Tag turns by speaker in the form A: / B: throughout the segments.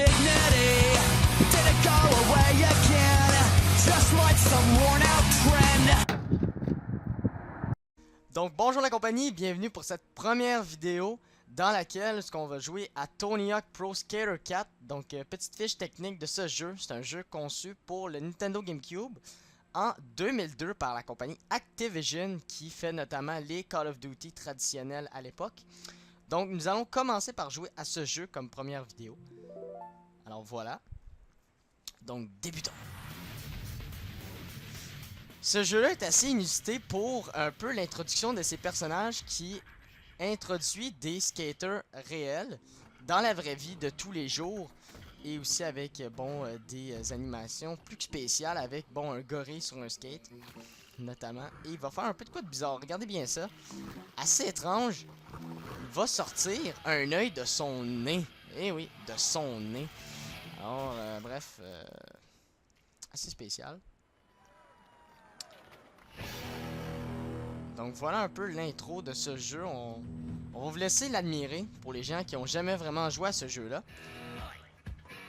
A: dignity. Did it go away again? Just like some worn out trend.
B: Donc bonjour la compagnie, bienvenue pour cette première vidéo dans laquelle on va jouer à Tony Hawk Pro Skater 4. Donc petite fiche technique de ce jeu, c'est un jeu conçu pour le Nintendo GameCube en 2002 par la compagnie Activision qui fait notamment les Call of Duty traditionnels à l'époque. Donc nous allons commencer par jouer à ce jeu comme première vidéo. Alors voilà. Donc débutons. Ce jeu-là est assez inusité pour un peu l'introduction de ces personnages qui introduit des skaters réels dans la vraie vie de tous les jours et aussi avec des animations plus que spéciales avec un gorille sur un skate notamment, et il va faire un peu de quoi de bizarre, regardez bien ça, assez étrange. Il va sortir un œil de son nez, eh oui, de son nez. Alors bref, assez spécial. Donc voilà un peu l'intro de ce jeu. On va vous laisser l'admirer pour les gens qui n'ont jamais vraiment joué à ce jeu-là.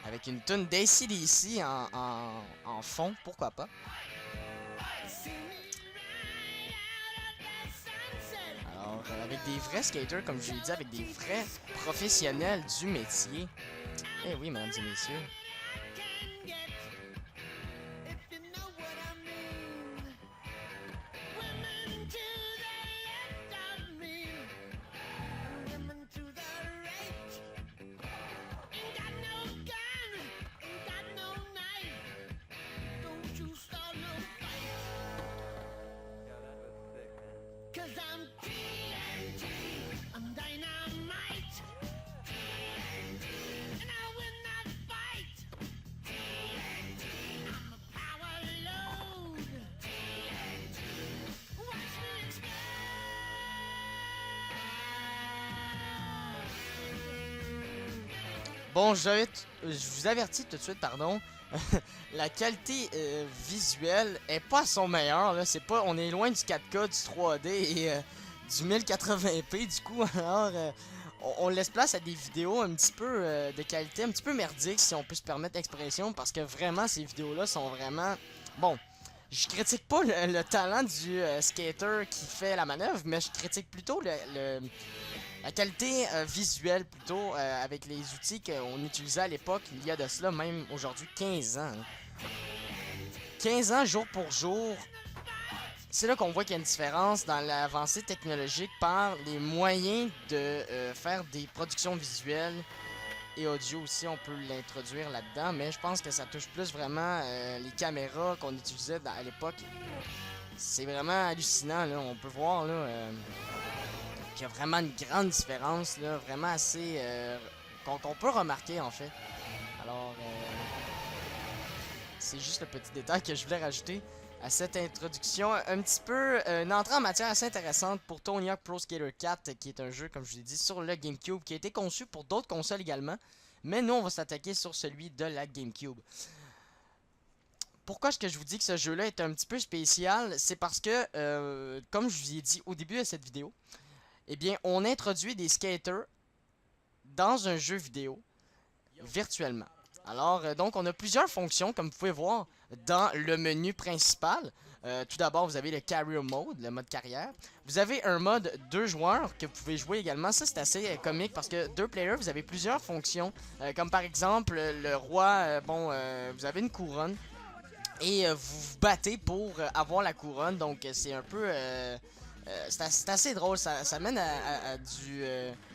B: Avec une tune d'ACDC en fond, pourquoi pas. Alors avec des vrais skaters, comme je l'ai dit, avec des vrais professionnels du métier. Eh oui, mesdames et messieurs. Bon, je vous avertis tout de suite, pardon. La qualité visuelle est pas à son meilleur. Là. On est loin du 4K, du 3D et du 1080p. Du coup, alors, on laisse place à des vidéos un petit peu de qualité, un petit peu merdique, si on peut se permettre l'expression, parce que vraiment, ces vidéos-là sont vraiment... Bon, je critique pas le talent du skater qui fait la manœuvre, mais je critique plutôt la qualité visuelle plutôt avec les outils qu'on utilisait à l'époque, il y a de cela même aujourd'hui 15 ans. 15 ans jour pour jour, c'est là qu'on voit qu'il y a une différence dans l'avancée technologique par les moyens de faire des productions visuelles et audio aussi, on peut l'introduire là-dedans, mais je pense que ça touche plus vraiment les caméras qu'on utilisait à l'époque. C'est vraiment hallucinant, là, on peut voir là... qu'il y a vraiment une grande différence, là, vraiment assez... qu'on peut remarquer, en fait. Alors, c'est juste le petit détail que je voulais rajouter à cette introduction. Un petit peu, une entrée en matière assez intéressante pour Tony Hawk Pro Skater 4, qui est un jeu, comme je vous l'ai dit, sur le GameCube, qui a été conçu pour d'autres consoles également. Mais nous, on va s'attaquer sur celui de la GameCube. Pourquoi est-ce que je vous dis que ce jeu-là est un petit peu spécial? C'est parce que, comme je vous ai dit au début de cette vidéo, eh bien, on introduit des skaters dans un jeu vidéo virtuellement. Alors, donc, on a plusieurs fonctions, comme vous pouvez voir, dans le menu principal. Tout d'abord, vous avez le Career Mode, le mode carrière. Vous avez un mode 2 joueurs que vous pouvez jouer également. Ça, c'est assez comique parce que 2 players, vous avez plusieurs fonctions. Comme par exemple, le roi, vous avez une couronne. Et vous vous battez pour avoir la couronne. Donc, c'est un peu... c'est assez drôle, ça mène à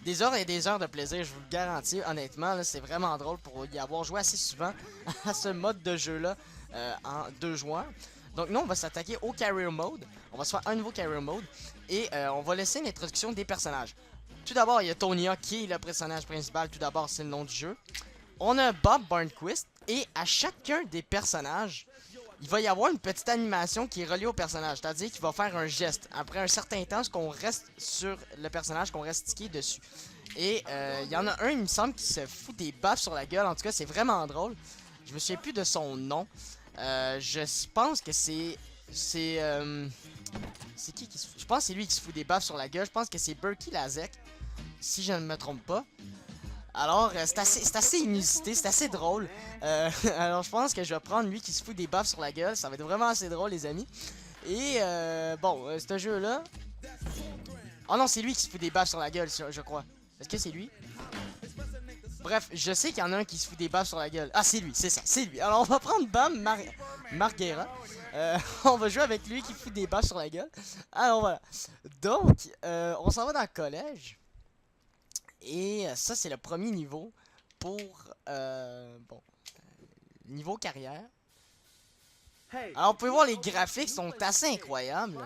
B: des heures et des heures de plaisir, je vous le garantis, honnêtement, c'est vraiment drôle pour y avoir joué assez souvent à ce mode de jeu-là en 2 joueurs. Donc nous, on va s'attaquer au Career Mode, on va se faire un nouveau Career Mode, et on va laisser l'introduction des personnages. Tout d'abord, il y a Tony Hawk qui est le personnage principal, tout d'abord c'est le nom du jeu. On a Bob Burnquist, et à chacun des personnages, il va y avoir une petite animation qui est reliée au personnage. C'est-à-dire qu'il va faire un geste. Après un certain temps, qu'on reste sur le personnage, qu'on reste stické dessus. Et il y en a un, il me semble, qui se fout des baffes sur la gueule. En tout cas, c'est vraiment drôle. Je me souviens plus de son nom. Je pense que c'est... C'est qui se fout? Je pense que c'est lui qui se fout des baffes sur la gueule. Je pense que c'est Berkey Lazek, si je ne me trompe pas. Alors, c'est assez inusité, c'est assez drôle. Alors, je pense que je vais prendre lui qui se fout des baffes sur la gueule. Ça va être vraiment assez drôle, les amis. Et, bon, ce jeu-là... Oh non, c'est lui qui se fout des baffes sur la gueule, je crois. Est-ce que c'est lui? Bref, je sais qu'il y en a un qui se fout des baffes sur la gueule. Ah, c'est lui, c'est ça, c'est lui. Alors, on va prendre Bam Margera. On va jouer avec lui qui fout des baffes sur la gueule. Alors, voilà. Donc, on s'en va dans le collège. Et ça, c'est le premier niveau pour, bon, niveau carrière. Alors, vous pouvez voir, les graphiques sont assez incroyables.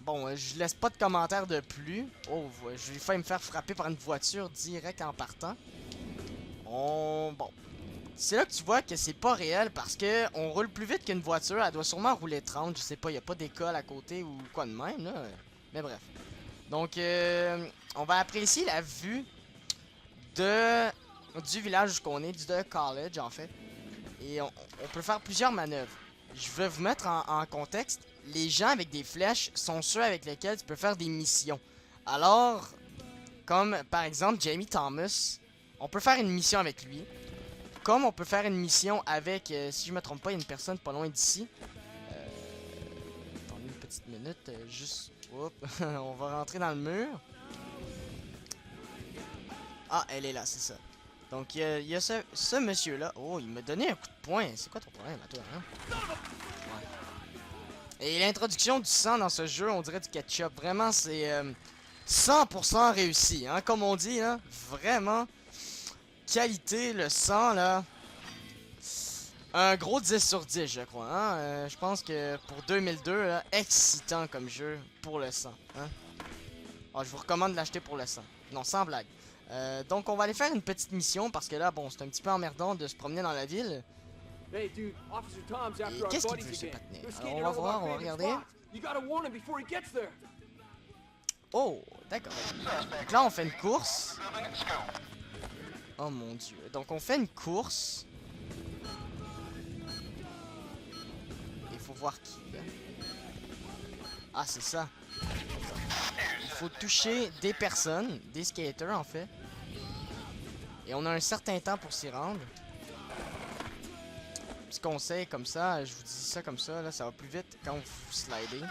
B: Bon, je laisse pas de commentaires de plus. Oh, je vais failli me faire frapper par une voiture direct en partant. Bon. C'est là que tu vois que c'est pas réel parce que on roule plus vite qu'une voiture. Elle doit sûrement rouler 30, je sais pas, y a pas d'école à côté ou quoi de même, là. Mais bref. Donc, on va apprécier la vue du village où qu'on est, du college en fait. Et on peut faire plusieurs manœuvres. Je vais vous mettre en contexte. Les gens avec des flèches sont ceux avec lesquels tu peux faire des missions. Alors, comme par exemple Jamie Thomas, on peut faire une mission avec lui. Comme on peut faire une mission avec, si je me trompe pas, il y a une personne pas loin d'ici. Attendez une petite minute, juste... Oups, on va rentrer dans le mur. Ah, elle est là, c'est ça. Donc, il y a ce monsieur-là. Oh, il m'a donné un coup de poing. C'est quoi ton problème à toi, hein? Ouais. Et l'introduction du sang dans ce jeu, on dirait du ketchup. Vraiment, c'est 100% réussi, hein? Comme on dit, là. Vraiment. Qualité, le sang, là. Un gros 10 sur 10, je crois. Hein? Je pense que pour 2002, là, excitant comme jeu pour le sang. Hein? Oh, je vous recommande de l'acheter pour le sang. Non, sans blague. Donc, on va aller faire une petite mission parce que là, bon, c'est un petit peu emmerdant de se promener dans la ville. Et qu'est-ce qu'il veut, ce patinet? Alors, on va voir, on va regarder. Oh, d'accord. Donc là, on fait une course. Oh mon dieu. Donc, on fait une course. Il faut voir qui, là. Ah, c'est ça. Il faut toucher des personnes, des skaters en fait. Et on a un certain temps pour s'y rendre. Petit conseil comme ça, je vous dis ça comme ça, là, ça va plus vite quand vous slidez.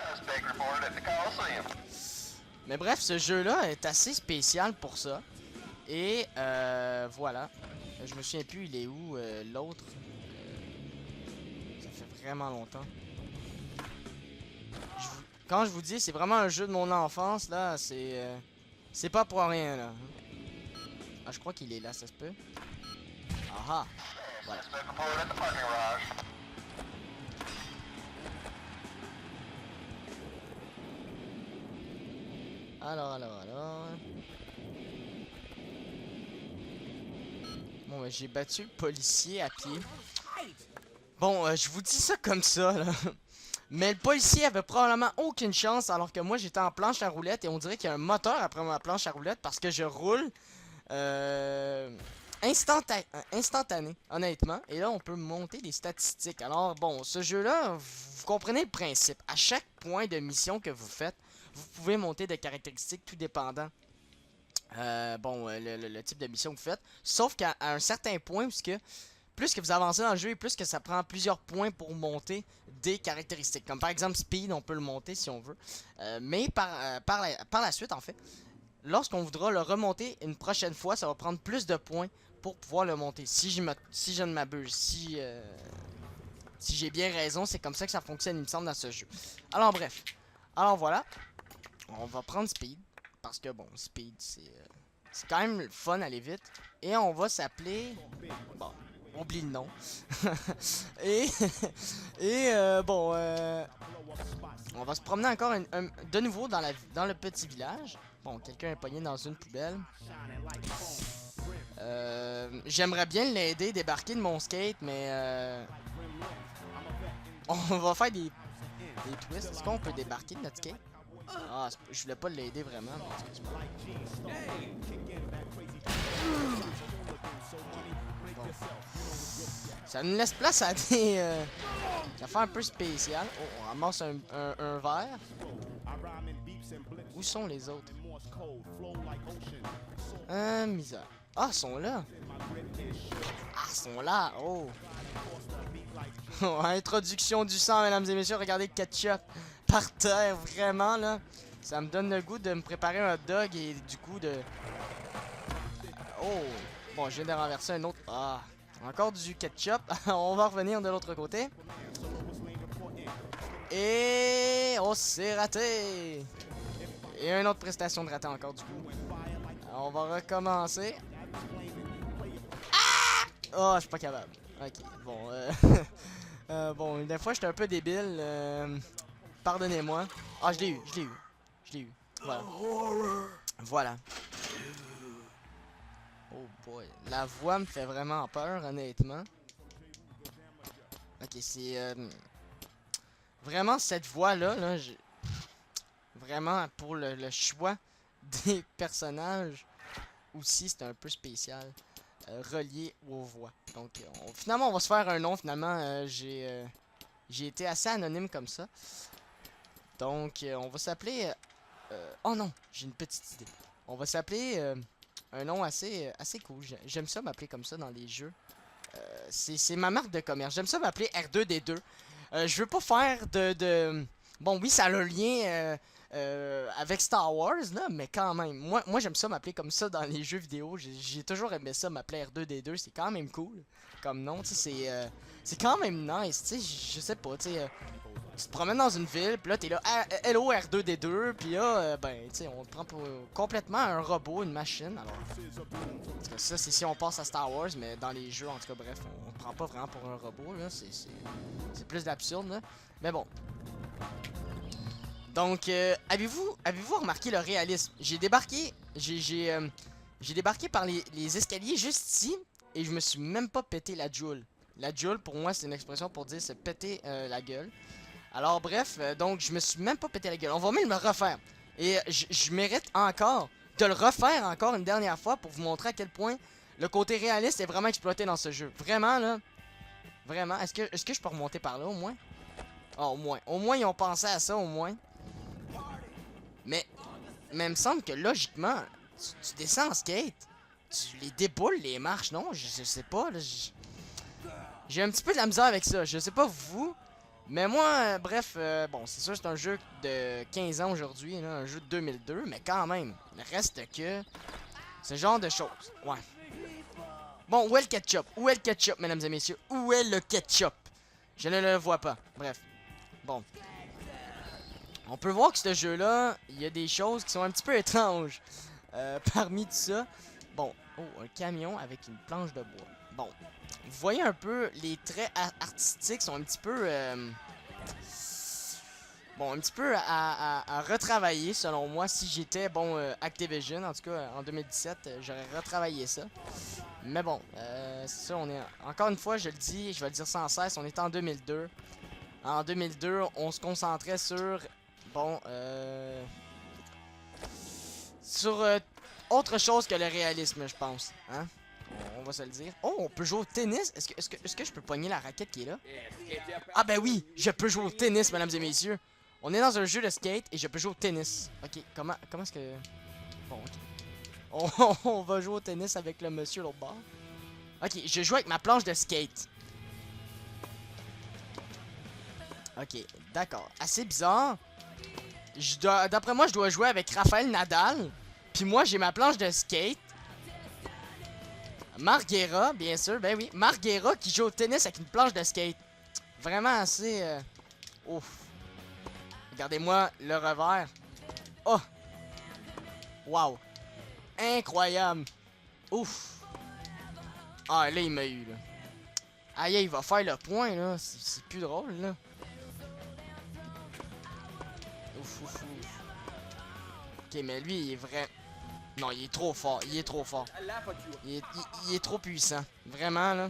B: Mais bref, ce jeu-là est assez spécial pour ça. Et voilà. Je me souviens plus, il est où l'autre. Ça fait vraiment longtemps. Quand je vous dis, c'est vraiment un jeu de mon enfance, là, c'est pas pour rien, là. Ah, je crois qu'il est là, ça se peut. Ah ah! Voilà. Alors... Bon, j'ai battu le policier à pied. Bon, je vous dis ça comme ça, là. Mais le policier avait probablement aucune chance alors que moi j'étais en planche à roulettes et on dirait qu'il y a un moteur après ma planche à roulettes parce que je roule instantané, honnêtement. Et là on peut monter des statistiques. Alors bon, ce jeu-là, vous comprenez le principe. À chaque point de mission que vous faites, vous pouvez monter des caractéristiques tout dépendant. Le type de mission que vous faites. Sauf qu'à un certain point, puisque plus que vous avancez dans le jeu et plus que ça prend plusieurs points pour monter des caractéristiques. Comme par exemple Speed, on peut le monter si on veut. Mais par la suite, en fait, lorsqu'on voudra le remonter une prochaine fois, ça va prendre plus de points pour pouvoir le monter. Si je ne m'abuse, si j'ai bien raison, c'est comme ça que ça fonctionne, il me semble, dans ce jeu. Alors bref. Alors voilà. On va prendre Speed. Parce que bon, Speed, c'est quand même fun aller vite. Et on va s'appeler... Bon... Oublie le nom. On va se promener encore de nouveau dans le petit village. Bon, quelqu'un est pogné dans une poubelle. J'aimerais bien l'aider, débarquer de mon skate, mais on va faire des twists. Est-ce qu'on peut débarquer de notre skate? Ah, je voulais pas l'aider vraiment, mais excuse-moi. Bon. Ça nous laisse place à des affaires un peu spéciales. Oh, on ramasse un verre. Où sont les autres? Misère. Ah, ils sont là. Ah, ils sont là. Oh. Introduction du sang, mesdames et messieurs. Regardez le ketchup par terre. Vraiment, là. Ça me donne le goût de me préparer un hot dog et du coup de... Oh. Bon, je viens de renverser un autre. Ah. Encore du ketchup. On va revenir de l'autre côté. Et... Oh, c'est raté. Et une autre prestation de raté encore du coup. Alors, on va recommencer. Ah! Oh, je suis pas capable. Ok, bon. Bon, des fois, j'étais un peu débile. Pardonnez-moi. Ah, je l'ai eu, je l'ai eu. Je l'ai eu. Voilà. Voilà. Oh boy. La voix me fait vraiment peur, honnêtement. Ok, c'est... Vraiment, cette voix-là, là, vraiment, pour le choix des personnages, aussi, c'est un peu spécial. Relié aux voix. Donc, finalement, on va se faire un nom. Finalement, j'ai été assez anonyme comme ça. Donc, on va s'appeler... oh non, j'ai une petite idée. On va s'appeler un nom assez cool. J'aime ça m'appeler comme ça dans les jeux. C'est ma marque de commerce. J'aime ça m'appeler R2D2. Je veux pas faire de... Bon, oui, ça a le lien avec Star Wars, là, mais quand même. Moi j'aime ça m'appeler comme ça dans les jeux vidéo. J'ai toujours aimé ça, m'appeler R2D2. C'est quand même cool comme nom. Tu sais, c'est quand même nice. Tu sais, je sais pas, tu sais... Tu te promènes dans une ville, puis là t'es là, hello R2D2, puis là, ben, tu sais, on te prend pour complètement un robot, une machine. Alors, en tout cas, ça c'est si on passe à Star Wars, mais dans les jeux, en tout cas, bref, on te prend pas vraiment pour un robot, là, c'est plus d'absurde, là. Mais bon. Donc, avez-vous remarqué le réalisme? J'ai débarqué par les escaliers juste ici, et je me suis même pas pété la Joule. La Joule, pour moi, c'est une expression pour dire se péter la gueule. Alors bref, donc je me suis même pas pété la gueule. On va même le refaire. Et je mérite encore de le refaire encore une dernière fois pour vous montrer à quel point le côté réaliste est vraiment exploité dans ce jeu. Vraiment là. Vraiment. Est-ce que je peux remonter par là au moins? Ah, au moins. Au moins ils ont pensé à ça au moins. Mais il me semble que logiquement, tu descends en skate. Tu les déboules les marches, non? Je sais pas. J'ai un petit peu de la misère avec ça. Je sais pas vous. Mais moi, bref, bon, c'est sûr c'est un jeu de 15 ans aujourd'hui, un jeu de 2002, mais quand même, il reste que ce genre de choses, ouais. Bon, où est le ketchup? Où est le ketchup, mesdames et messieurs? Où est le ketchup? Je ne le vois pas, bref. Bon. On peut voir que ce jeu-là, il y a des choses qui sont un petit peu étranges. Parmi tout ça, bon, oh, un camion avec une planche de bois. Bon, vous voyez un peu, les traits artistiques sont un petit peu... bon, un petit peu à retravailler, selon moi. Si j'étais, bon, Activision, en tout cas, en 2017, j'aurais retravaillé ça. Mais bon, c'est ça, on est... Encore une fois, je le dis, je vais le dire sans cesse, on est en 2002. En 2002, on se concentrait sur... Bon, sur autre chose que le réalisme, je pense. Hein? On va se le dire. Oh, on peut jouer au tennis? Est-ce que je peux pogner la raquette qui est là? Ah ben oui, je peux jouer au tennis, mesdames et messieurs. On est dans un jeu de skate et je peux jouer au tennis. Ok, comment est-ce que... Bon, ok. On va jouer au tennis avec le monsieur l'autre bord. Ok, je joue avec ma planche de skate. Ok, d'accord. Assez bizarre. D'après moi, je dois jouer avec Rafael Nadal. Puis moi, j'ai ma planche de skate. Marguera, bien sûr, ben oui. Marguera qui joue au tennis avec une planche de skate. Vraiment assez... Ouf. Regardez-moi le revers. Oh! Wow! Incroyable! Ouf! Ah, là, il m'a eu, là. Aïe, il va faire le point, là. C'est plus drôle, là. Ouf, ouf, ouf. Ok, mais lui, il est vrai... Non, il est trop fort. Il est trop fort. Il est trop puissant. Vraiment, là.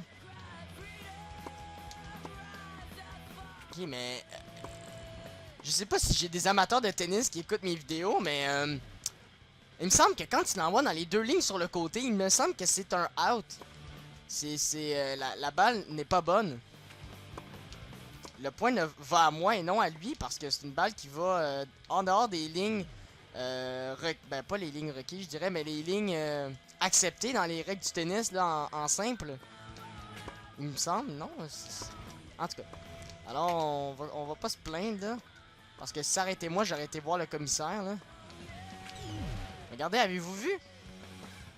B: Ok, mais... je sais pas si j'ai des amateurs de tennis qui écoutent mes vidéos, mais... il me semble que quand tu l'envoies dans les deux lignes sur le côté, il me semble que c'est un out. La balle n'est pas bonne. Le point va à moi et non à lui, parce que c'est une balle qui va en dehors des lignes ben pas les lignes requises, je dirais, mais les lignes acceptées dans les règles du tennis là, en simple. Il me semble, non? En tout cas. Alors, on va pas se plaindre, là. Parce que si ça aurait été moi, j'aurais été voir le commissaire, là. Regardez, avez-vous vu?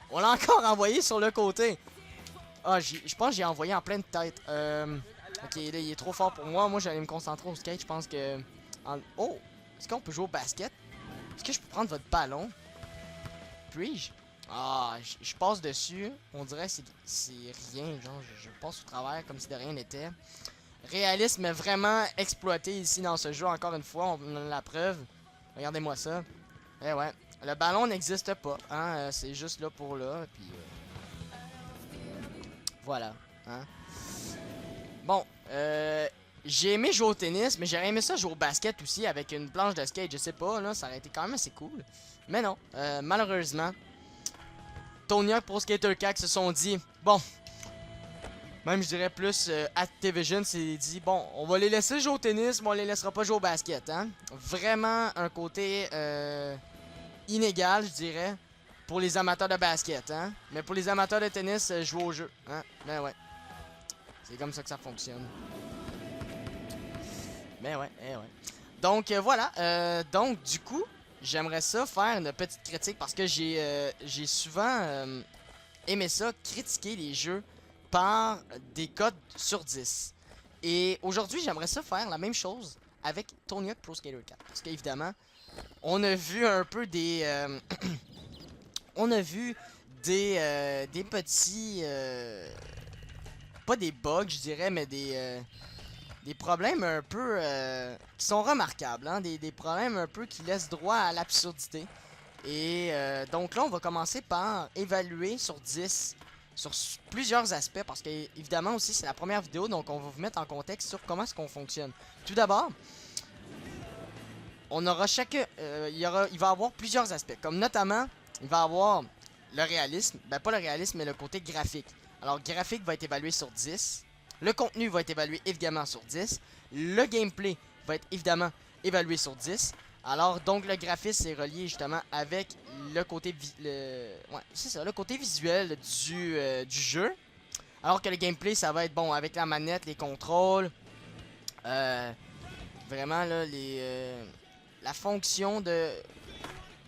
B: On l'a encore envoyé sur le côté. Ah, je pense que j'ai envoyé en pleine tête. Ok, là, il est trop fort pour moi. Moi, j'allais me concentrer au skate. Je pense que... Oh! Est-ce qu'on peut jouer au basket? Est-ce que je peux prendre votre ballon? Puis-je? Ah, je passe dessus. On dirait que c'est rien. Genre, je passe au travers comme si de rien n'était. Réalisme vraiment exploité ici dans ce jeu. Encore une fois, on a la preuve. Regardez-moi ça. Eh ouais. Le ballon n'existe pas. Hein? C'est juste là pour là. Puis... voilà. Hein? Bon. J'ai aimé jouer au tennis, mais j'aurais aimé ça jouer au basket aussi avec une planche de skate. Je sais pas, là. Ça aurait été quand même assez cool. Mais non. Malheureusement, Tony Hawk Pro Skater 4 se sont dit... Bon... Même je dirais plus Activision s'est dit bon, on va les laisser jouer au tennis, mais on les laissera pas jouer au basket, hein. Vraiment un côté inégal, je dirais, pour les amateurs de basket, hein. Mais pour les amateurs de tennis, jouer au jeu, hein. Ben ouais. C'est comme ça que ça fonctionne. Ben ouais, eh ouais. Donc voilà, donc du coup, j'aimerais ça faire une petite critique parce que j'ai souvent aimé ça, critiquer les jeux par des codes sur 10. Et aujourd'hui, j'aimerais ça faire la même chose avec Tony Hawk Pro Skater 4. Parce qu'évidemment, on a vu un peu des... on a vu des petits... pas des bugs, je dirais, mais des problèmes un peu... qui sont remarquables. Hein? Des problèmes un peu qui laissent droit à l'absurdité. Et donc là, on va commencer par évaluer sur 10... sur plusieurs aspects, parce que évidemment aussi c'est la première vidéo, donc on va vous mettre en contexte sur comment est-ce qu'on fonctionne. Tout d'abord, on aura il va y avoir plusieurs aspects, comme notamment, il va y avoir le réalisme, ben pas le réalisme, mais le côté graphique. Alors, graphique va être évalué sur 10, le contenu va être évalué évidemment sur 10, le gameplay va être évidemment évalué sur 10. Alors, donc, le graphisme est relié justement avec le côté, ouais, c'est ça, le côté visuel du jeu. Alors que le gameplay, ça va être, bon, avec la manette, les contrôles. Vraiment, là, la fonction de...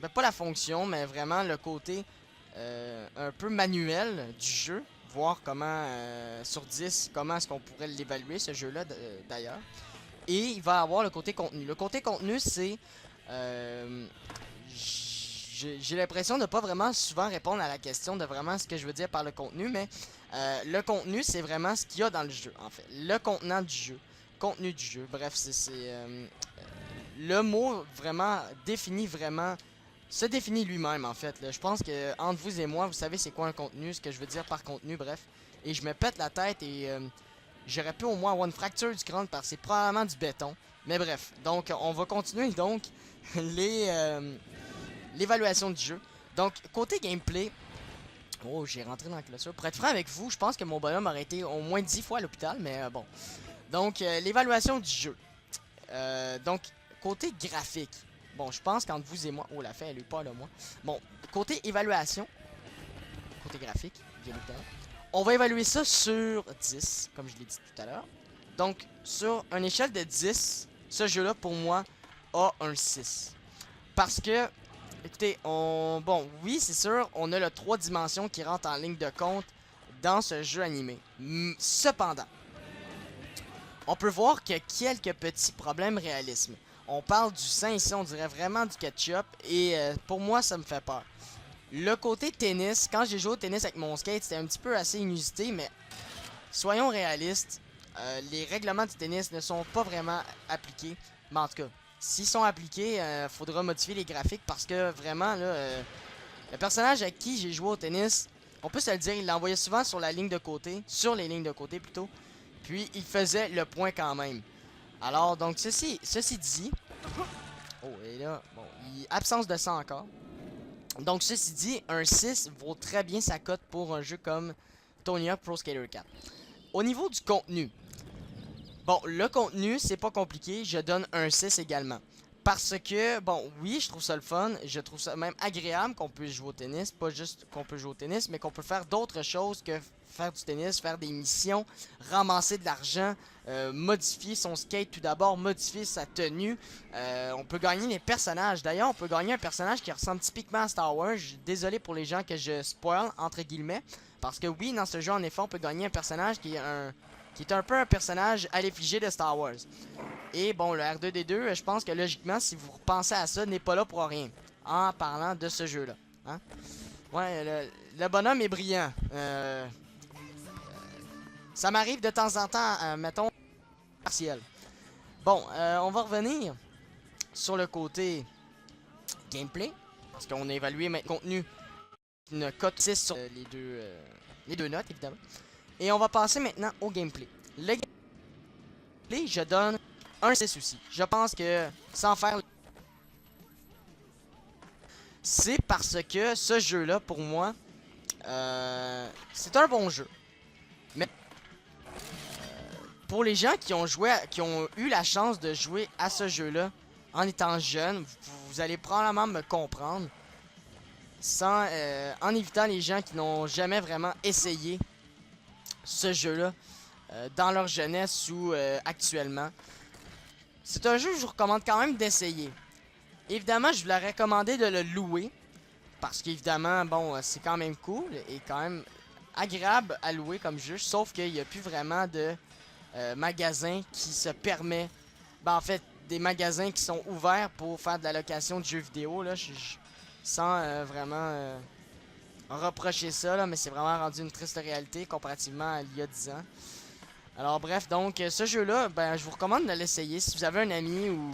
B: Ben, pas la fonction, mais vraiment le côté un peu manuel du jeu. Voir comment, sur 10, comment est-ce qu'on pourrait l'évaluer, ce jeu-là, d'ailleurs. Et il va avoir le côté contenu. Le côté contenu, c'est... j'ai l'impression de pas vraiment souvent répondre à la question de vraiment ce que je veux dire par le contenu, mais le contenu, c'est vraiment ce qu'il y a dans le jeu, en fait. Le contenant du jeu. Contenu du jeu. Bref, c'est le mot vraiment définit vraiment... se définit lui-même, en fait. Là. Je pense que entre vous et moi, vous savez c'est quoi un contenu, ce que je veux dire par contenu, bref. Et je me pète la tête et... j'aurais pu au moins avoir une fracture du crâne parce que c'est probablement du béton. Mais bref, donc on va continuer donc l'évaluation du jeu. Donc côté gameplay, oh j'ai rentré dans la clôture. Pour être franc avec vous, je pense que mon bonhomme aurait été au moins 10 fois à l'hôpital, mais bon. Donc l'évaluation du jeu. Donc côté graphique, bon je pense qu'entre vous et moi, oh la fée elle est pas là moi. Bon côté évaluation, côté graphique, bien évidemment. On va évaluer ça sur 10, comme je l'ai dit tout à l'heure. Donc, sur une échelle de 10, ce jeu-là, pour moi, a un 6. Parce que, écoutez, bon, oui, c'est sûr, on a le 3 dimensions qui rentre en ligne de compte dans ce jeu animé. Cependant, on peut voir qu'il y a quelques petits problèmes réalisme. On parle du sein ici, on dirait vraiment du ketchup, et pour moi, ça me fait peur. Le côté tennis, quand j'ai joué au tennis avec mon skate, c'était un petit peu assez inusité, mais soyons réalistes, les règlements du tennis ne sont pas vraiment appliqués. Mais en tout cas, s'ils sont appliqués, faudra modifier les graphiques parce que vraiment, là, le personnage avec qui j'ai joué au tennis, on peut se le dire, il l'envoyait souvent sur la ligne de côté, sur les lignes de côté plutôt, puis il faisait le point quand même. Alors, donc, ceci dit, oh, et là, bon, absence de sang encore. Donc, ceci dit, un 6 vaut très bien sa cote pour un jeu comme Tony Hawk Pro Skater 4. Au niveau du contenu, bon, le contenu, c'est pas compliqué, je donne un 6 également. Parce que, bon, oui, je trouve ça le fun. Je trouve ça même agréable qu'on puisse jouer au tennis. Pas juste qu'on peut jouer au tennis, mais qu'on peut faire d'autres choses que faire du tennis, faire des missions, ramasser de l'argent, modifier son skate tout d'abord, modifier sa tenue. On peut gagner des personnages. D'ailleurs, on peut gagner un personnage qui ressemble typiquement à Star Wars. Désolé pour les gens que je spoil, entre guillemets. Parce que oui, dans ce jeu, en effet, on peut gagner un personnage qui est un peu un personnage à l'effigie de Star Wars. Et bon, le R2D2, je pense que logiquement, si vous repensez à ça, n'est pas là pour rien. En parlant de ce jeu-là. Hein? Ouais, le bonhomme est brillant. Ça m'arrive de temps en temps, mettons, partiel. Bon, on va revenir sur le côté gameplay. Parce qu'on a évalué maintenant le contenu. Une cote 6 sur les deux notes, évidemment. Et on va passer maintenant au gameplay. Le gameplay, je donne un 6 aussi. Je pense que, sans faire... C'est parce que ce jeu-là, pour moi, c'est un bon jeu. Mais pour les gens qui ont eu la chance de jouer à ce jeu-là en étant jeune, vous allez probablement me comprendre. En évitant les gens qui n'ont jamais vraiment essayé ce jeu-là dans leur jeunesse ou actuellement. C'est un jeu que je vous recommande quand même d'essayer. Évidemment, je vous l'aurais recommandé de le louer. Parce qu'évidemment, bon, c'est quand même cool et quand même agréable à louer comme jeu. Sauf qu'il n'y a plus vraiment de magasin qui se permet... Ben, en fait, des magasins qui sont ouverts pour faire de la location de jeux vidéo. Là, sans vraiment reprocher ça, là, mais c'est vraiment rendu une triste réalité comparativement à il y a 10 ans. Alors bref, donc ce jeu-là, ben, je vous recommande de l'essayer. Si vous avez un ami ou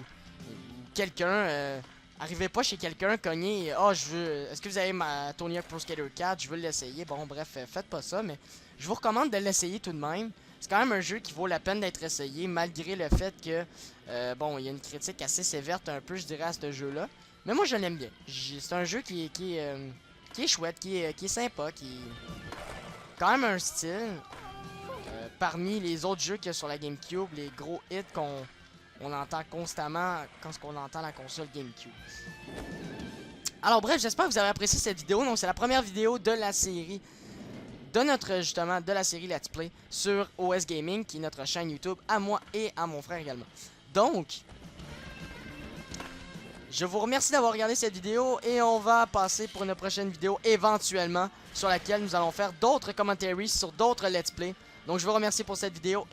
B: quelqu'un, arrivez pas chez quelqu'un, cognez, je veux, est-ce que vous avez ma Tony Hawk Pro Skater 4, je veux l'essayer. Bon bref, faites pas ça, mais je vous recommande de l'essayer tout de même. C'est quand même un jeu qui vaut la peine d'être essayé, malgré le fait que, bon, il y a une critique assez sévère un peu, je dirais, à ce jeu-là. Mais moi, je l'aime bien. C'est un jeu qui est chouette, qui est sympa, qui est quand même un style. Parmi les autres jeux qu'il y a sur la GameCube, les gros hits qu'on entend constamment quand on entend la console GameCube. Alors bref, j'espère que vous avez apprécié cette vidéo. Donc c'est la première vidéo de la série, de la série Let's Play sur OS Gaming, qui est notre chaîne YouTube à moi et à mon frère également. Donc, je vous remercie d'avoir regardé cette vidéo et on va passer pour une prochaine vidéo éventuellement sur laquelle nous allons faire d'autres commentaries sur d'autres Let's Play. Donc je vous remercie pour cette vidéo.